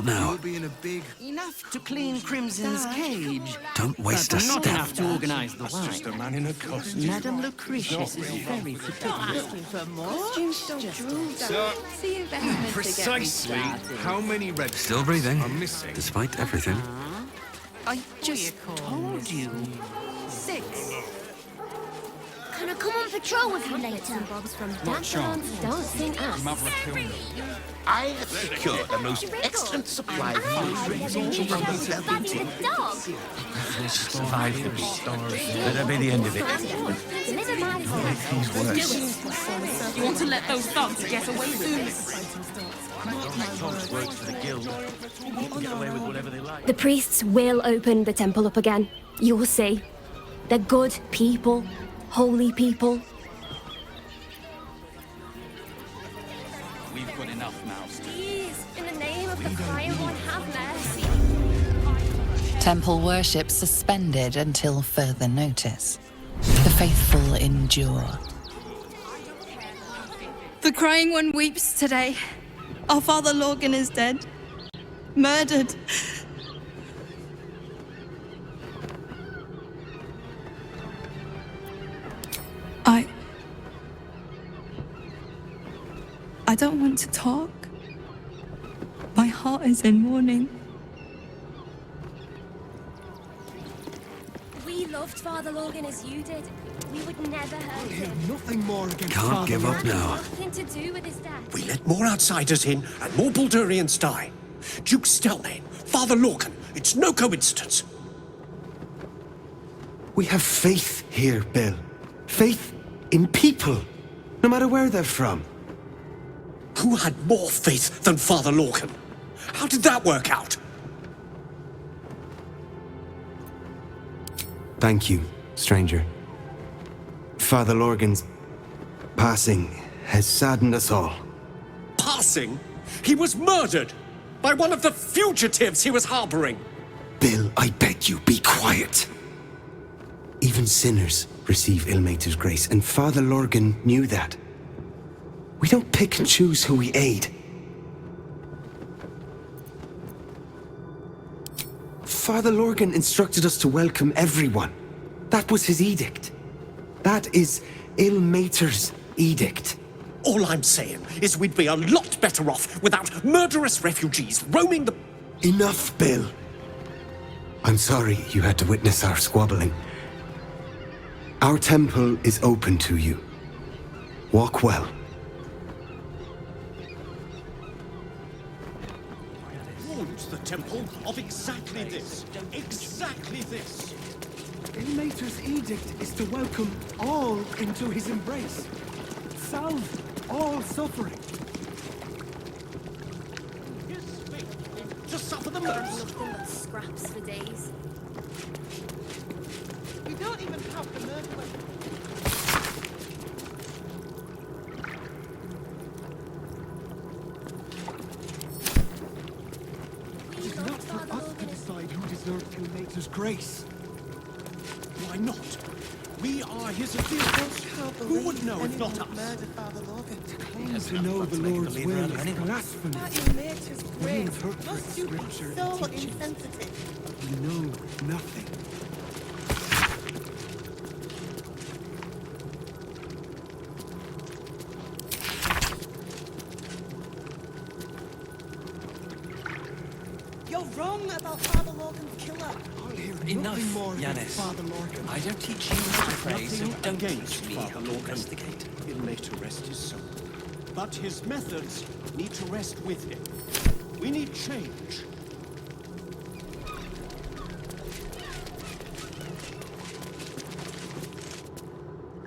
What now? You'll be in a big... Enough to clean Crimson's cage. Don't waste a But not step. enough to organize the wine. Just a man in a costume. Madame Lucretius is very particular. For more? See if Emma's Precisely how many red Still breathing, are missing? despite everything. I just told you. 6. Can I come on patrol with you later? Don't sing us. I have secured the most excellent supply of fundraising from the Buddy the dog. survive the beast. That'll be the end of it. Deliver my You want to let those thugs get away soon? Works for the guild. They can get away with whatever they like. The priests will open the temple up again. You will see. They're good people, holy people. We've got enough now. Please, in the name of the crying one, have mercy. Temple worship suspended until further notice. The faithful endure. The crying one weeps today. Our father Lorgan is dead. Murdered. I don't want to talk. My heart is in mourning. We loved Father Lorgan as you did. We would never hurt him. Nothing more against Can't give up now. Nothing to do with his death. We let more outsiders in and more Baldurians die. Duke Stelmane, Father Lorcan, it's no coincidence. We have faith here, Bill. Faith in people, no matter where they're from. Who had more faith than Father Lorcan? How did that work out? Thank you, stranger. Father Lorgan's passing has saddened us all. Passing? He was murdered by one of the fugitives he was harboring. Bill, I beg you, be quiet. Even sinners receive Ilmater's grace, and Father Lorgan knew that. We don't pick and choose who we aid. Father Lorgan instructed us to welcome everyone. That was his edict. That is Ilmater's edict. All I'm saying is we'd be a lot better off without murderous refugees roaming the... Enough, Bill. I'm sorry you had to witness our squabbling. Our temple is open to you. Walk well. Warned the temple of exactly this. Exactly this. Ilmater's edict is to welcome all into his embrace. Salve all suffering. To suffer the most. Nothing but scraps for days. We don't even have the murder weapon. It is not for us to decide who deserves Ilmater's grace. Why not? We are his adherents. Who would know if not us? Murdered Father Lorgan. To claim to know the Lord's will is blasphemy. That Ilmater's Means grace. hurt by Must you be scripture so and teaching. insensitive? You know nothing. You're wrong about Father Lorgan's killer. I'll hear Enough, nothing more Yanis. against Father Lorgan. I don't teach you how to pray, so Nothing don't against teach me Father how to Lorcan. investigate. He'll later rest his soul. But his methods need to rest with him. We need change.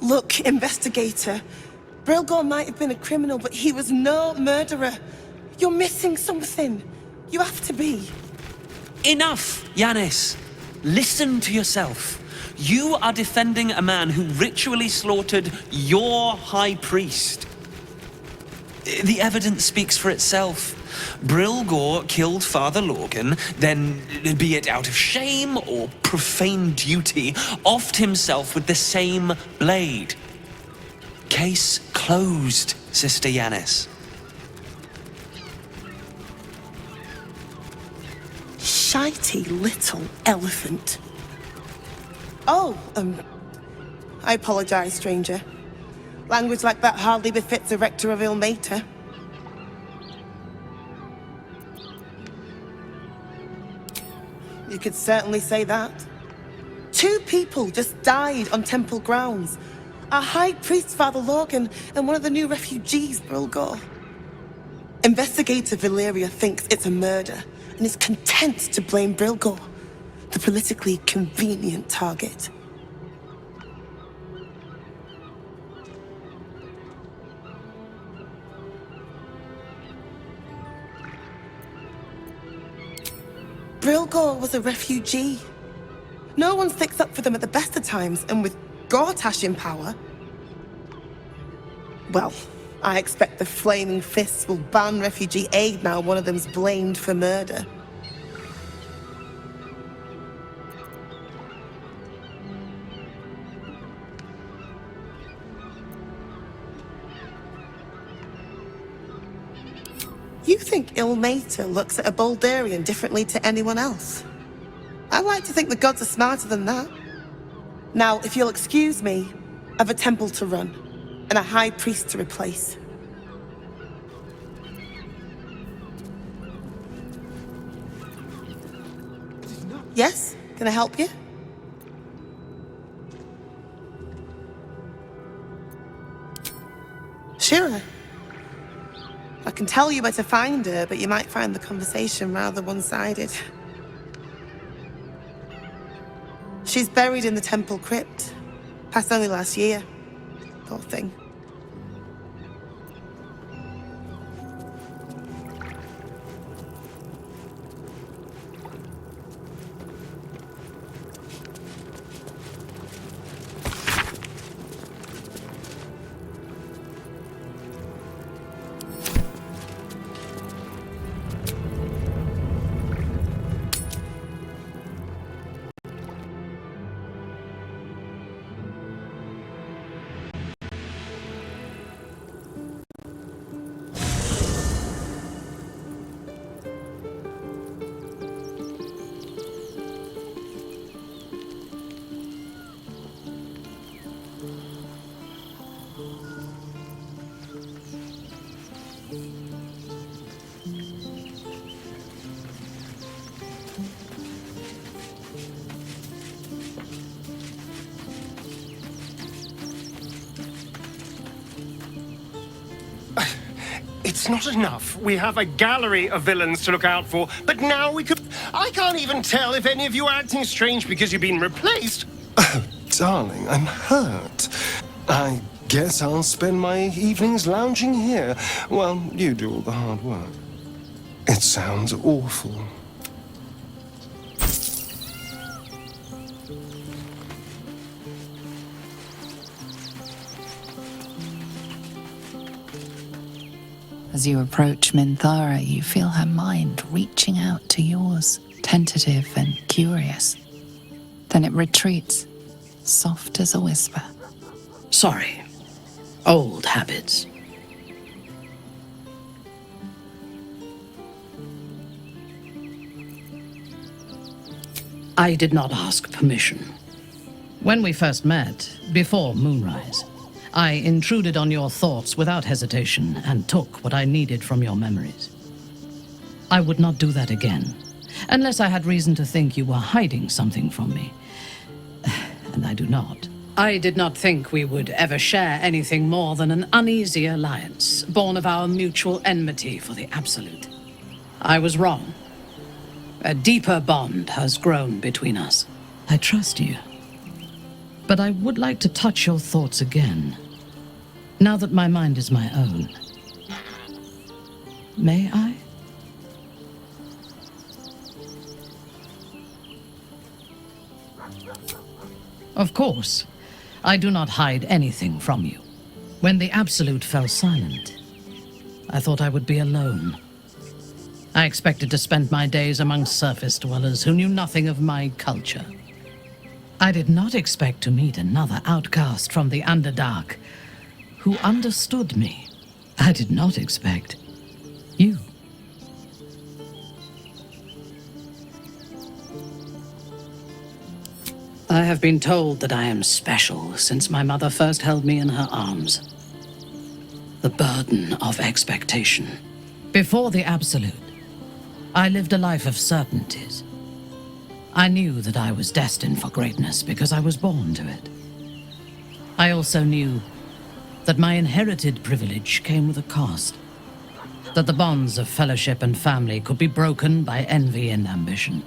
Look, investigator. Brilgor might have been a criminal, but he was no murderer. You're missing something. You have to be. Enough, Yanis. Listen to yourself. You are defending a man who ritually slaughtered your high priest. The evidence speaks for itself. Brilgor killed Father Lorgan, then, be it out of shame or profane duty, offed himself with the same blade. Case closed, Sister Yanis. shitey little elephant. Oh, I apologize, stranger. Language like that hardly befits a rector of Ilmater. You could certainly say that. 2 people just died on temple grounds. Our High Priest, Father Lorgan, and one of the new refugees, Brilgor. Investigator Valeria thinks it's a murder, and is content to blame Brilgor, the politically convenient target. Brilgor was a refugee. No one sticks up for them at the best of times, and with Gortash in power... Well, I expect the Flaming Fists will ban refugee aid now one of them's blamed for murder. You think Ilmater looks at a Baldurian differently to anyone else? I like to think the gods are smarter than that. Now, if you'll excuse me, I've a temple to run, and a high priest to replace. Yes? Can I help you? Sure. I can tell you where to find her, but you might find the conversation rather one-sided. She's buried in the temple crypt. Passed only last year. Poor thing. It's not enough. We have a gallery of villains to look out for, but now we could... I can't even tell if any of you are acting strange because you've been replaced. Oh, darling, I'm hurt. I guess I'll spend my evenings lounging here while you do all the hard work. It sounds awful. As you approach Minthara, you feel her mind reaching out to yours, tentative and curious. Then it retreats, soft as a whisper. Sorry. Old habits. I did not ask permission. When we first met, before moonrise, I intruded on your thoughts without hesitation and took what I needed from your memories. I would not do that again, unless I had reason to think you were hiding something from me. And I do not. I did not think we would ever share anything more than an uneasy alliance, born of our mutual enmity for the Absolute. I was wrong. A deeper bond has grown between us. I trust you. But I would like to touch your thoughts again, now that my mind is my own. May I? Of course. I do not hide anything from you. When the Absolute fell silent, I thought I would be alone. I expected to spend my days among surface dwellers who knew nothing of my culture. I did not expect to meet another outcast from the Underdark who understood me. I did not expect you. I have been told that I am special since my mother first held me in her arms. The burden of expectation. Before the Absolute, I lived a life of certainties. I knew that I was destined for greatness because I was born to it. I also knew that my inherited privilege came with a cost. That the bonds of fellowship and family could be broken by envy and ambition.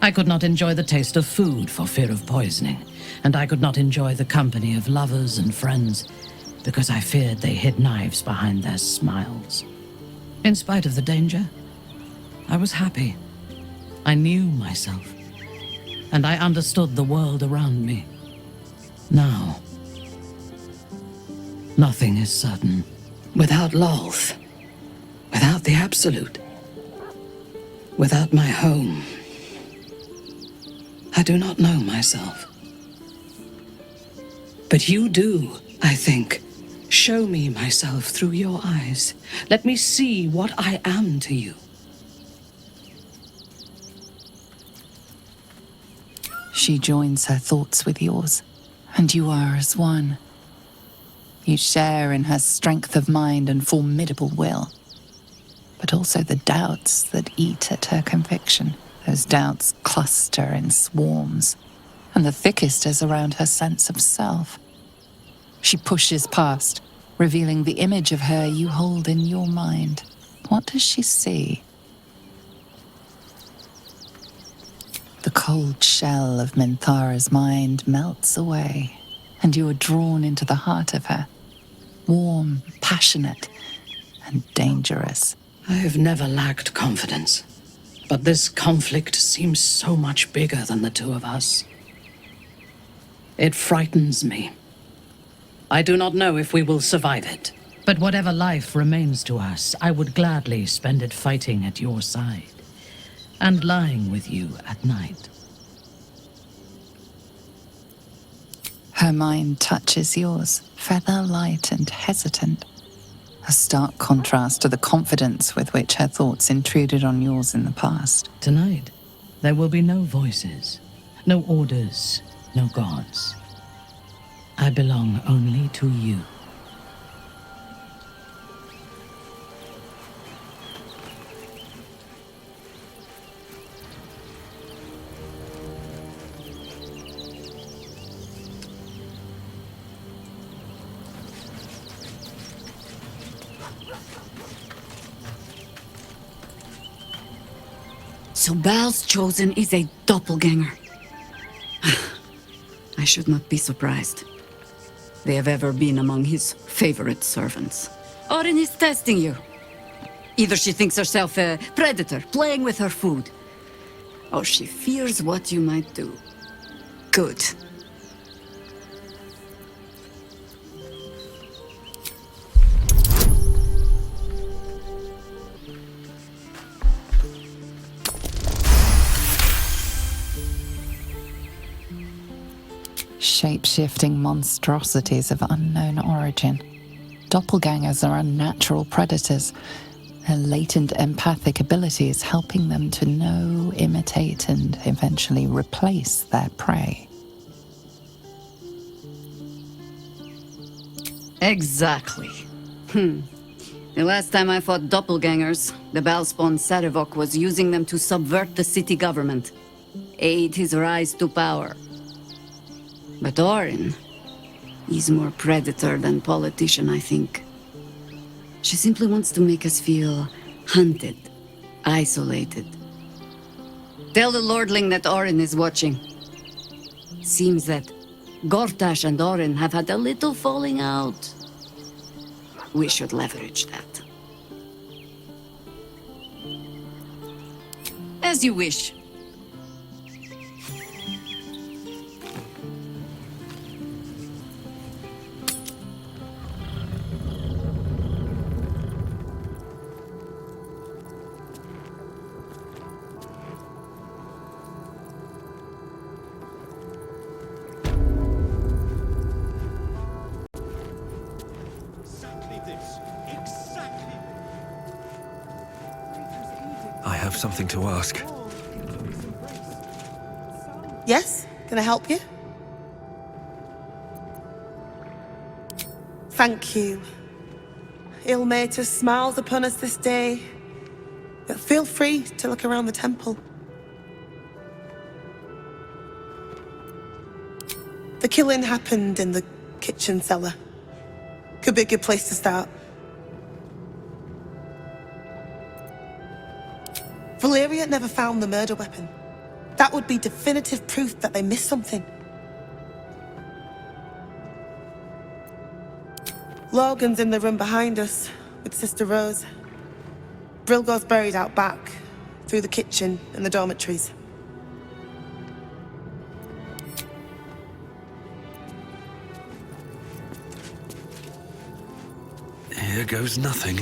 I could not enjoy the taste of food for fear of poisoning, and I could not enjoy the company of lovers and friends because I feared they hid knives behind their smiles. In spite of the danger, I was happy. I knew myself, and I understood the world around me. Now, nothing is certain. Without Lolth, without the Absolute, without my home, I do not know myself. But you do, I think. Show me myself through your eyes. Let me see what I am to you. She joins her thoughts with yours, and you are as one. You share in her strength of mind and formidable will, but also the doubts that eat at her conviction. Those doubts cluster in swarms, and the thickest is around her sense of self. She pushes past, revealing the image of her you hold in your mind. What does she see? The cold shell of Minthara's mind melts away, and you are drawn into the heart of her. Warm, passionate, and dangerous. I have never lacked confidence, but this conflict seems so much bigger than the two of us. It frightens me. I do not know if we will survive it. But whatever life remains to us, I would gladly spend it fighting at your side and lying with you at night. Her mind touches yours, feather light and hesitant. A stark contrast to the confidence with which her thoughts intruded on yours in the past. Tonight, there will be no voices, no orders, no gods. I belong only to you. So Bal's chosen is a doppelganger. I should not be surprised. They have ever been among his favorite servants. Orin is testing you. Either she thinks herself a predator, playing with her food, or she fears what you might do. Good. Shape-shifting monstrosities of unknown origin. Doppelgangers are unnatural predators, their latent empathic abilities helping them to know, imitate, and eventually replace their prey. Exactly. The last time I fought doppelgangers, the Balspawn Sarevok was using them to subvert the city government, aid his rise to power. But Orin, he's more predator than politician, I think. She simply wants to make us feel hunted, isolated. Tell the Lordling that Orin is watching. Seems that Gortash and Orin have had a little falling out. We should leverage that. As you wish. I have something to ask. Yes? Can I help you? Thank you. Ilmater smiles upon us this day. But feel free to look around the temple. The killing happened in the kitchen cellar. Could be a good place to start. Valeria never found the murder weapon. That would be definitive proof that they missed something. Logan's in the room behind us with Sister Rose. Brilgo's buried out back, through the kitchen and the dormitories. Here goes nothing.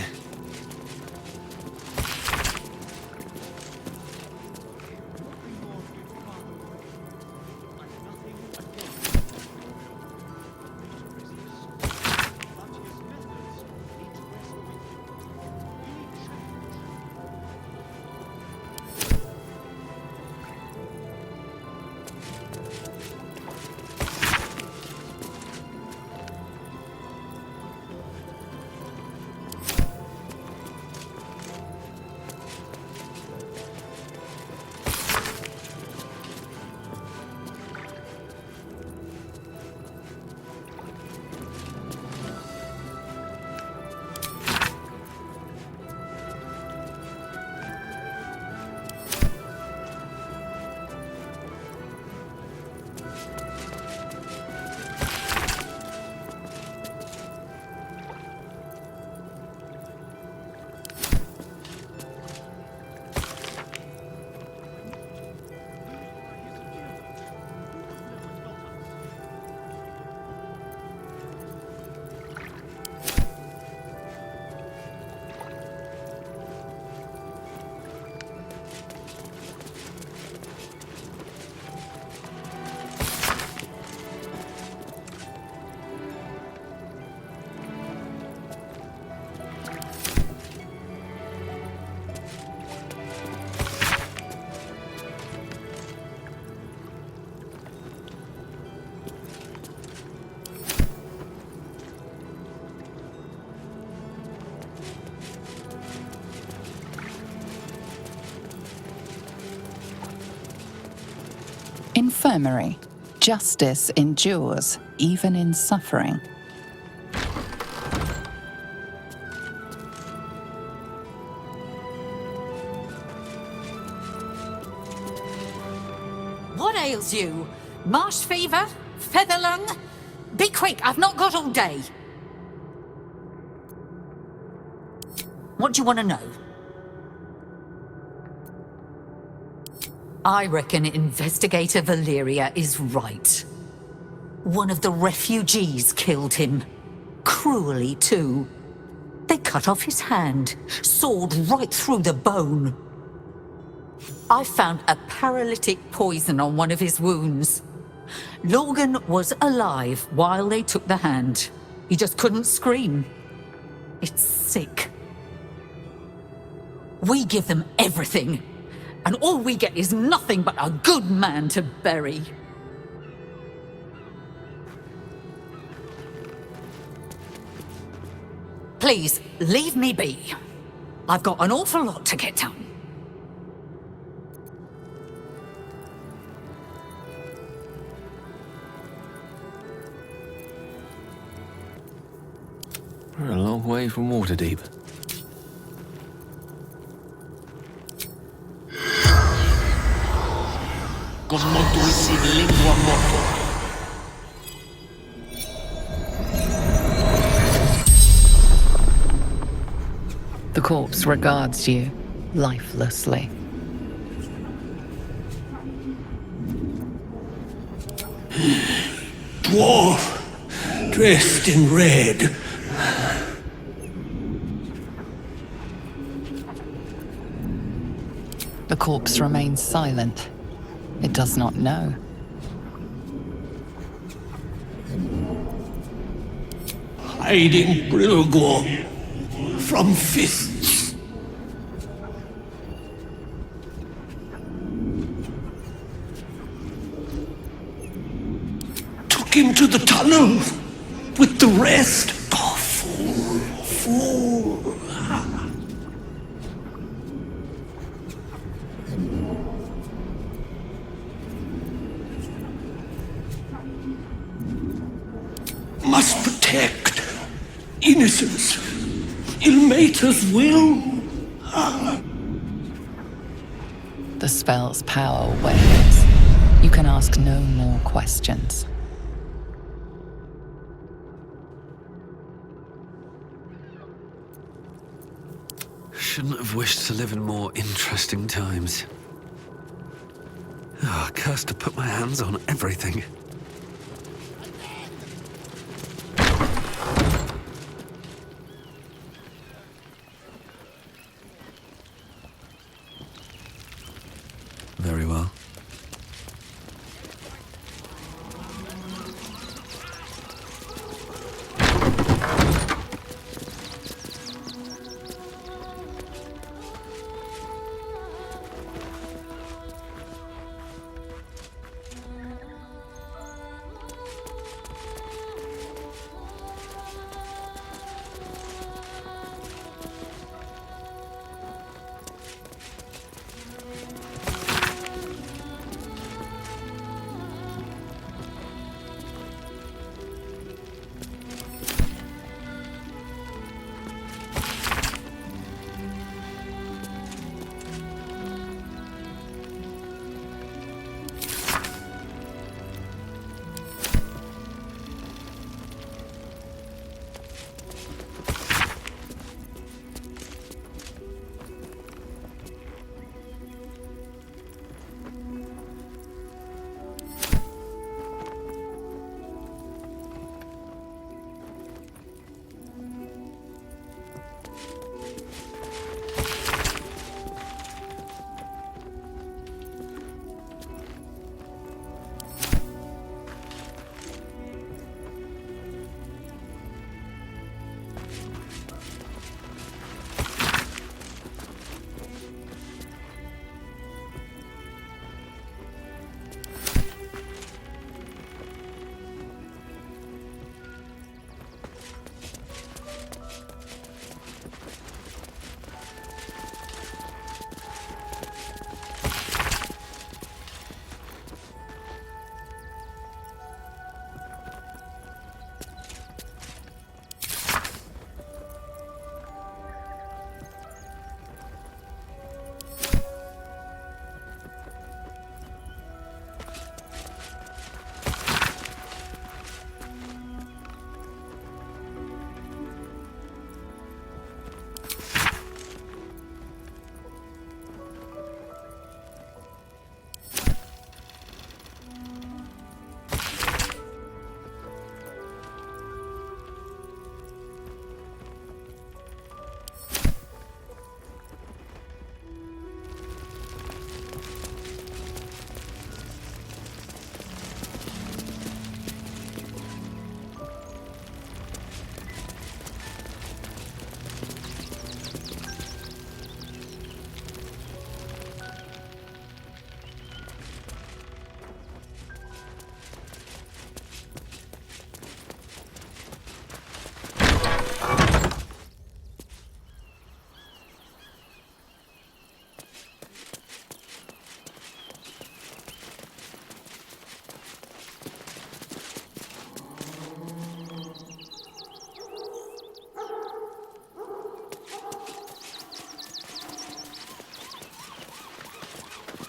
Infirmary. Justice endures, even in suffering. What ails you? Marsh fever? Feather lung? Be quick, I've not got all day. What do you want to know? I reckon Investigator Valeria is right. One of the refugees killed him. Cruelly, too. They cut off his hand, sawed right through the bone. I found a paralytic poison on one of his wounds. Logan was alive while they took the hand. He just couldn't scream. It's sick. We give them everything. And all we get is nothing but a good man to bury. Please, leave me be. I've got an awful lot to get done. We're a long way from Waterdeep. The corpse regards you lifelessly. Dwarf, dressed in red. The corpse remains silent. It does not know. Hiding Brilgor from fists. into the tunnel with the rest. Oh, fool. Must protect innocence. Ilmater's will. The spell's power wanes. You can ask no more questions. Shouldn't have wished to live in more interesting times. Ah, cursed to put my hands on everything. Very well.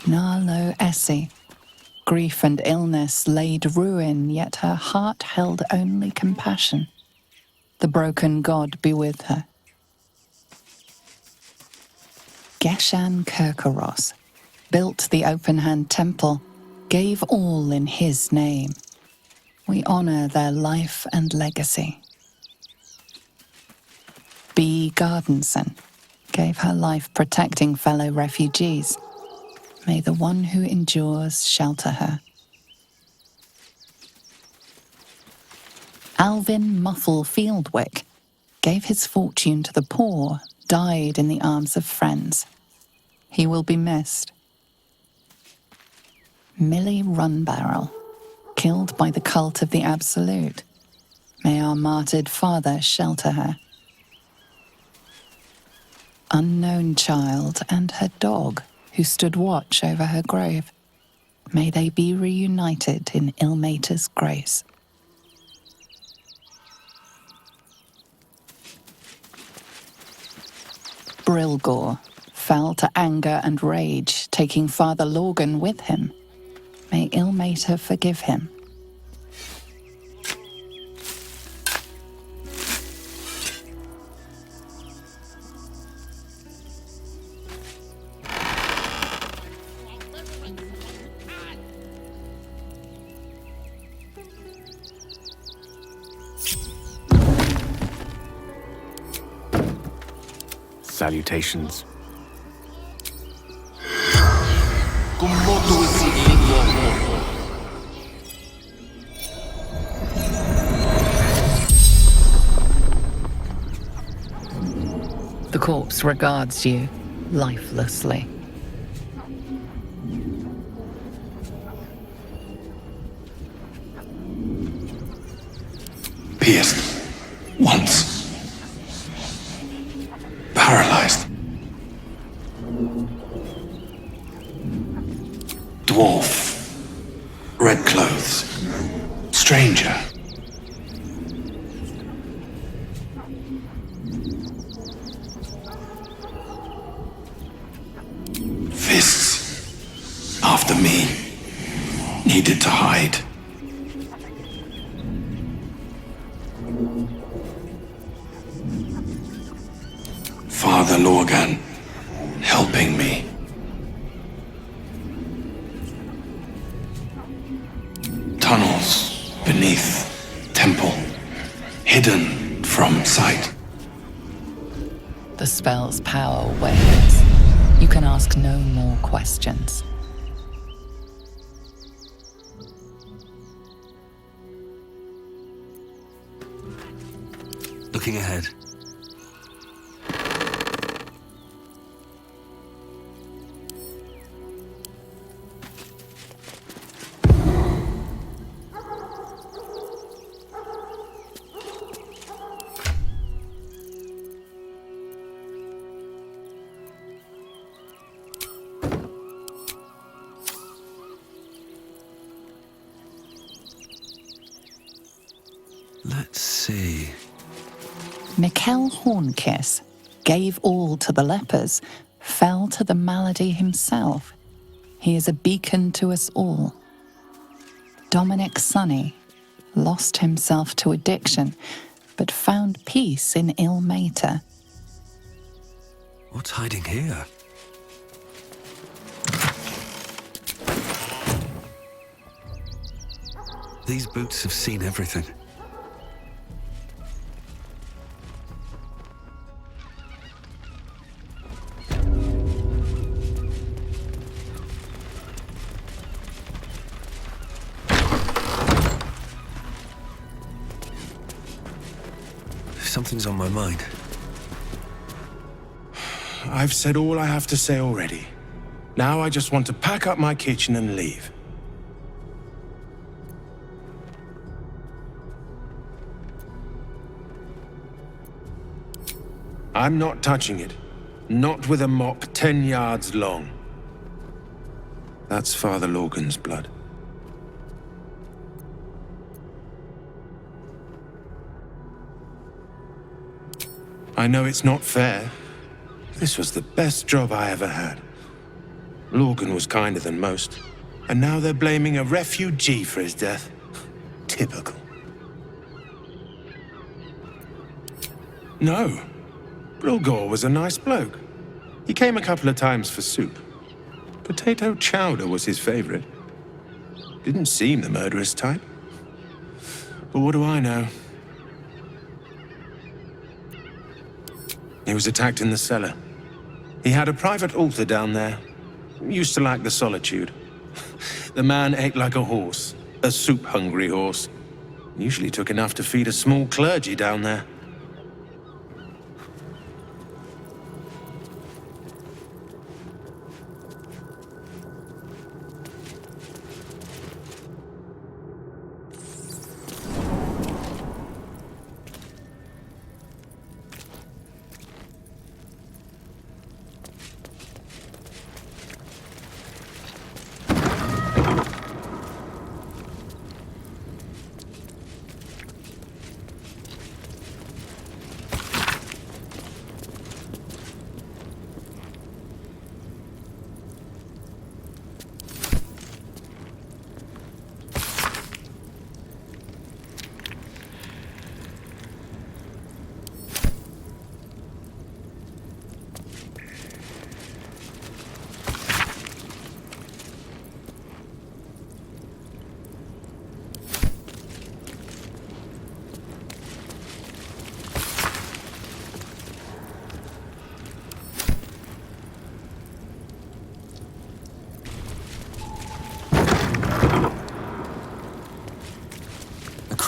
Narlo Essie. Grief and illness laid ruin, yet her heart held only compassion. The broken god be with her. Geshan Kirkaros built the open-hand temple, gave all in his name. We honor their life and legacy. B. Gardenson gave her life protecting fellow refugees. May the one who endures shelter her. Alvin Muffle Fieldwick gave his fortune to the poor, died in the arms of friends. He will be missed. Millie Runbarrel killed by the cult of the Absolute. May our martyred father shelter her. Unknown child and her dog, who stood watch over her grave. May they be reunited in Ilmater's grace. Brilgor fell to anger and rage, taking Father Lorgan with him. May Ilmater forgive him. Salutations. The corpse regards you lifelessly. Pierced. Once. Paralyzed. Dwarf. Red clothes. Stranger. Fists. After me. Needed to hide. Father Lorgan, helping me. Tunnels beneath temple, hidden from sight. The spell's power wanes. You can ask no more questions. Looking ahead. Let's see. Mikkel Hornkiss gave all to the lepers, fell to the malady himself. He is a beacon to us all. Dominic Sonny lost himself to addiction, but found peace in Ilmater. What's hiding here? These boots have seen everything. Something's on my mind. I've said all I have to say already. Now I just want to pack up my kitchen and leave. I'm not touching it. Not with a mop 10 yards long. That's Father Lorgan's blood. I know it's not fair. This was the best job I ever had. Lorgan was kinder than most, and now they're blaming a refugee for his death. Typical. No. Brilgor was a nice bloke. He came a couple of times for soup. Potato chowder was his favorite. Didn't seem the murderous type. But what do I know? He was attacked in the cellar. He had a private altar down there. Used to like the solitude. The man ate like a horse. A soup-hungry horse. Usually took enough to feed a small clergy down there.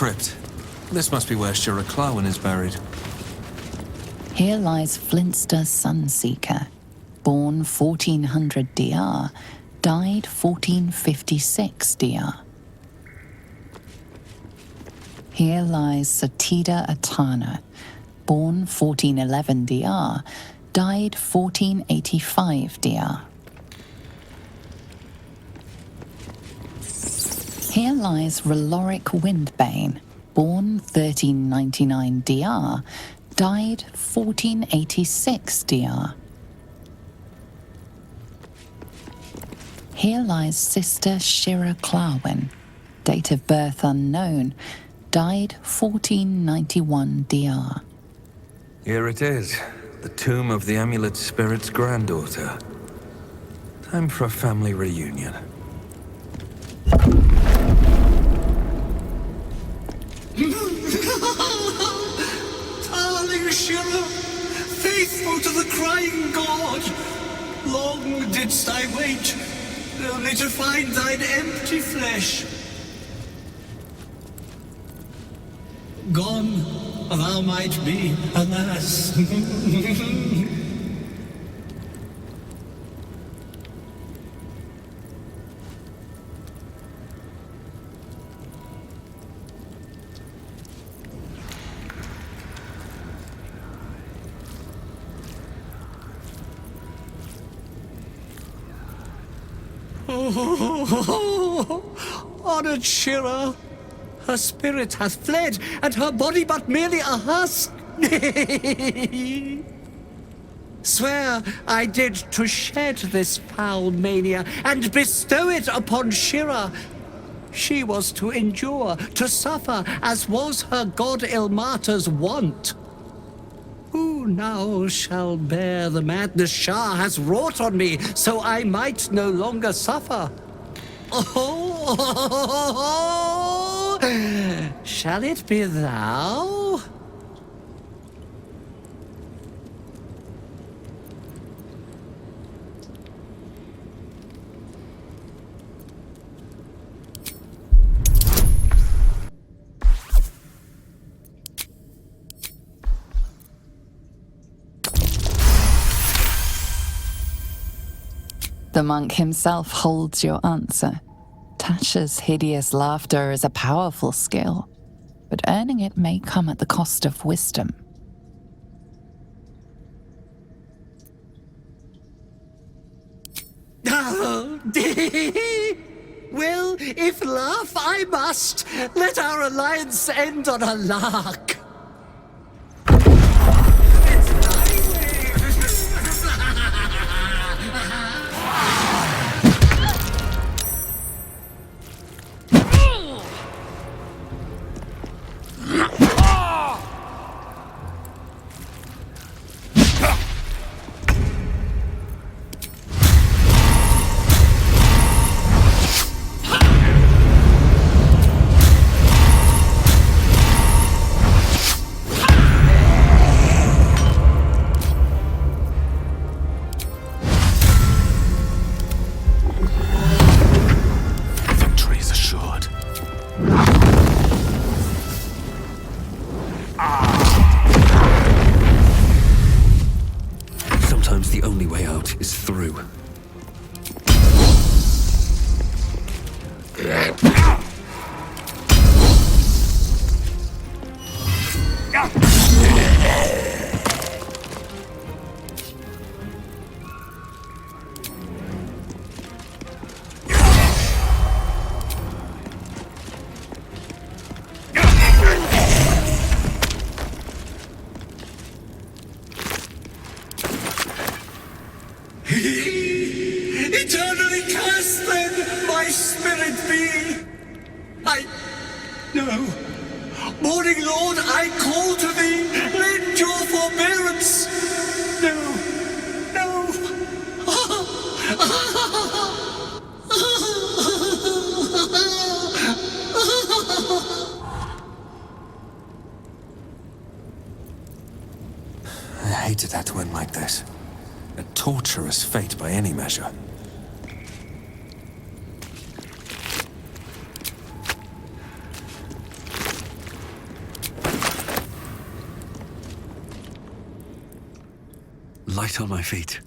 crypt. This must be where Shira Clawin is buried. Here lies Flintster Sunseeker, born 1400 DR, died 1456 DR. Here lies Satida Atana, born 1411 DR, died 1485 DR. Here lies Reloric Windbane, born 1399 DR, died 1486 DR. Here lies Sister Shira Clawin, date of birth unknown, died 1491 DR. Here it is, the tomb of the amulet spirit's granddaughter. Time for a family reunion. Darling Shira, faithful to the crying god, long didst I wait, only to find thine empty flesh. Gone thou might be, alas. Honored Shira, her spirit hath fled, and her body but merely a husk. Swear I did to shed this foul mania and bestow it upon Shira. She was to endure, to suffer, as was her god Ilmata's wont. Who now shall bear the madness Shah has wrought on me, so I might no longer suffer? Oh, shall it be thou? The monk himself holds your answer. Tasha's hideous laughter is a powerful skill, but earning it may come at the cost of wisdom. Oh, well, if laugh I must, let our alliance end on a lark. Sometimes the only way out is through. Eternally cursed then, my spirit be. No. Morning Lord, I call to thee, lend your forbearance. No. I hated that to end like this. A torturous fate by any measure. light on my feet.